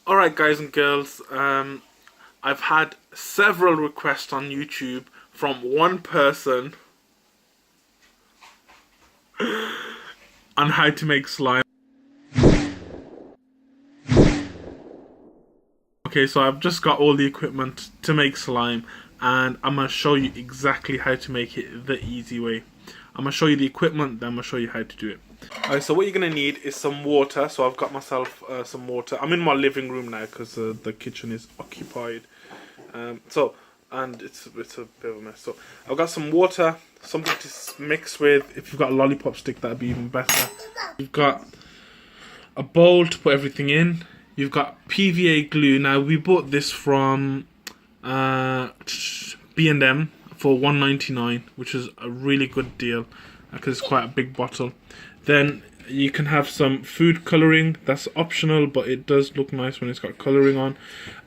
Alright guys and girls, I've had several requests on YouTube from one person on how to make slime. Okay, so I've just got all the equipment to make slime and I'm going to show you exactly how to make it the easy way. I'm going to show you the equipment, then I'm going to show you how to do it. Alright, so what you're going to need is some water. So I've got myself some water. I'm in my living room now because the kitchen is occupied. And it's a bit of a mess. So I've got some water, something to mix with. If you've got a lollipop stick, that'd be even better. You've got a bowl to put everything in. You've got PVA glue. Now we bought this from B&M for $1.99, which is a really good deal because it's quite a big bottle. Then you can have some food colouring. That's optional, but it does look nice when it's got colouring on.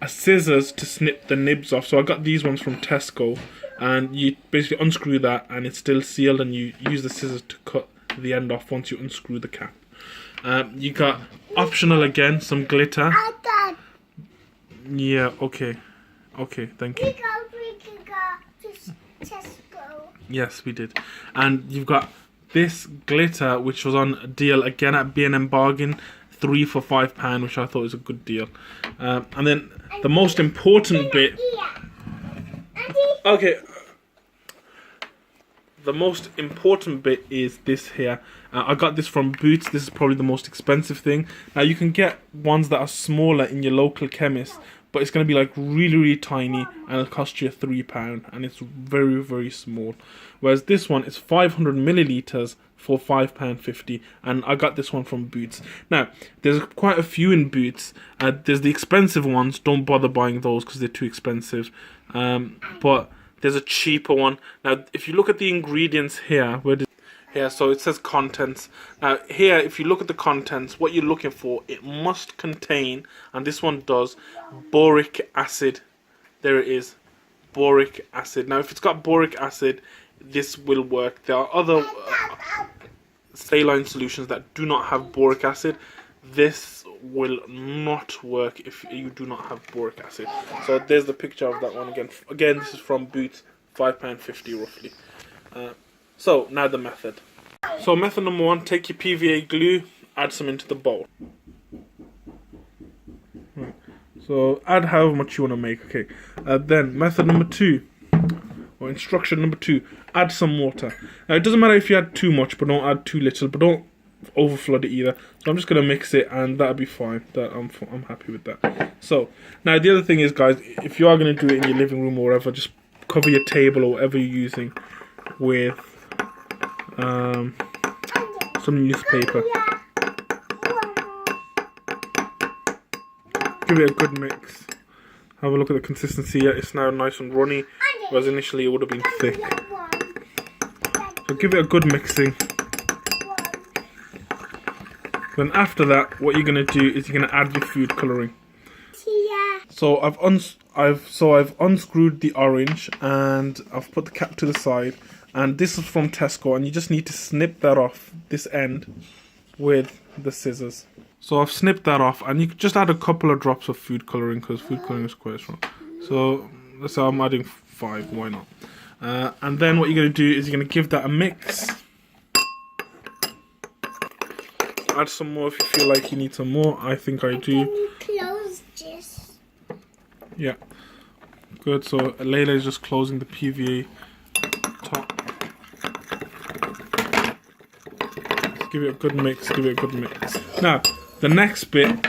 A scissors to snip the nibs off. So I got these ones from Tesco, and you basically unscrew that and it's still sealed, and you use the scissors to cut the end off once you unscrew the cap. You got optional again, some glitter. Yeah, okay, thank you. We can go to Tesco. Yes, we did. And you've got this glitter, which was on a deal again at B&M Bargain, 3 for £5, which I thought was a good deal. And then the most important bit. Okay. The most important bit is this here. I got this from Boots. This is probably the most expensive thing. Now you can get ones that are smaller in your local chemist, but it's going to be like really tiny, and it'll cost you £3, and it's very small. Whereas this one is 500 milliliters for £5.50, and I got this one from Boots. Now there's quite a few in Boots. There's the expensive ones. Don't bother buying those because they're too expensive. But there's a cheaper one. Now if you look at the ingredients here, here, so it says contents. Now here, if you look at the contents, what you're looking for, it must contain, and this one does, boric acid. There it is, boric acid. Now if it's got boric acid, this will work. There are other saline solutions that do not have boric acid. This will not work if you do not have boric acid. So there's the picture of that one again. Again, this is from Boots, £5.50 roughly. So now the method. So method number 1, take your PVA glue, add some into the bowl. So add however much you want to make, okay. Then method number 2, or instruction number 2, add some water. Now it doesn't matter if you add too much, but don't add too little, but don't over flood it either. So I'm just going to mix it, and that'll be fine. I'm happy with that. So now the other thing is, guys, if you are going to do it in your living room or whatever, just cover your table or whatever you're using with some newspaper. Give it a good mix. Have a look at the consistency. Yeah, it's now nice and runny, whereas initially it would have been thick. So give it a good mixing. Then after that, what you're gonna do is you're gonna add your food colouring. So I've unscrewed the orange and I've put the cap to the side. And this is from Tesco, and you just need to snip that off this end with the scissors. So I've snipped that off, and you can just add a couple of drops of food colouring because food colouring is quite strong. So let's say I'm adding 5, why not? And then what you're going to do is you're going to give that a mix. Add some more if you feel like you need some more. I think I do. Can you close this? Yeah. Good, so Layla is just closing the PVA top. Give it a good mix, Now, the next bit,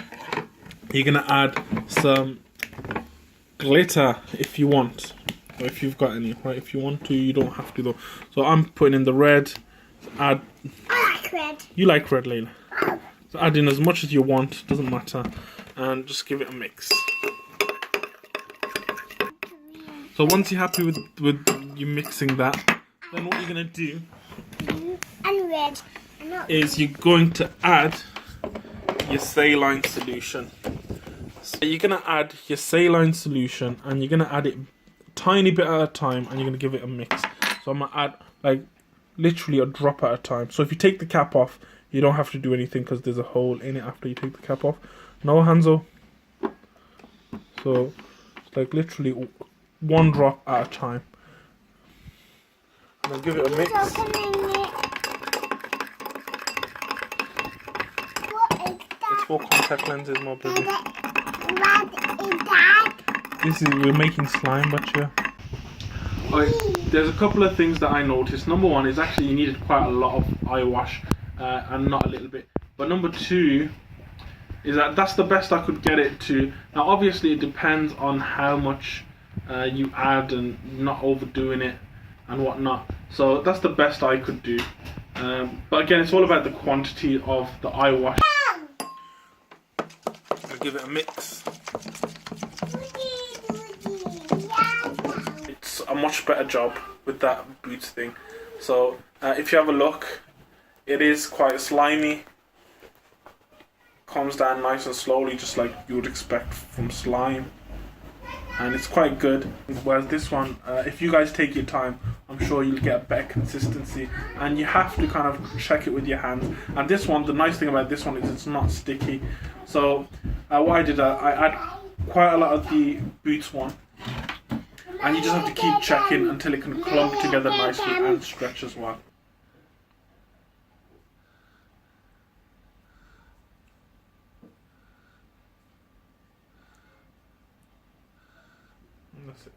you're going to add some glitter if you want, or if you've got any, right? If you want to, you don't have to though. So I'm putting in the red. I like red. You like red, Layla? So add in as much as you want, doesn't matter, and just give it a mix. So once you're happy with you mixing that, then what you're going to do And red. is you're going to add your saline solution. So you're going to add your saline solution, and you're going to add it a tiny bit at a time, and you're going to give it a mix. So I'm going to add like literally a drop at a time. So if you take the cap off, you don't have to do anything because there's a hole in it after you take the cap off. No, Hanzo? So it's like literally one drop at a time. And then give it a mix. What is It's for contact lenses, my baby. that? What is that? We're making slime, but yeah. Okay, there's a couple of things that I noticed. Number one is actually you needed quite a lot of eye wash and not a little bit. But number two is that's the best I could get it to. Now obviously it depends on how much you add and not overdoing it and whatnot. So that's the best I could do. But again, it's all about the quantity of the eye wash. I'll give it a mix. It's a much better job with that boots thing. So if you have a look, it is quite slimy. Comes down nice and slowly, just like you would expect from slime, and it's quite good. Whereas this one, if you guys take your time, I'm sure you'll get a better consistency, and you have to kind of check it with your hands. And this one, the nice thing about this one is it's not sticky. So what I did, I add quite a lot of the boots one, and you just have to keep checking until it can clump together nicely and stretch as well. That's it.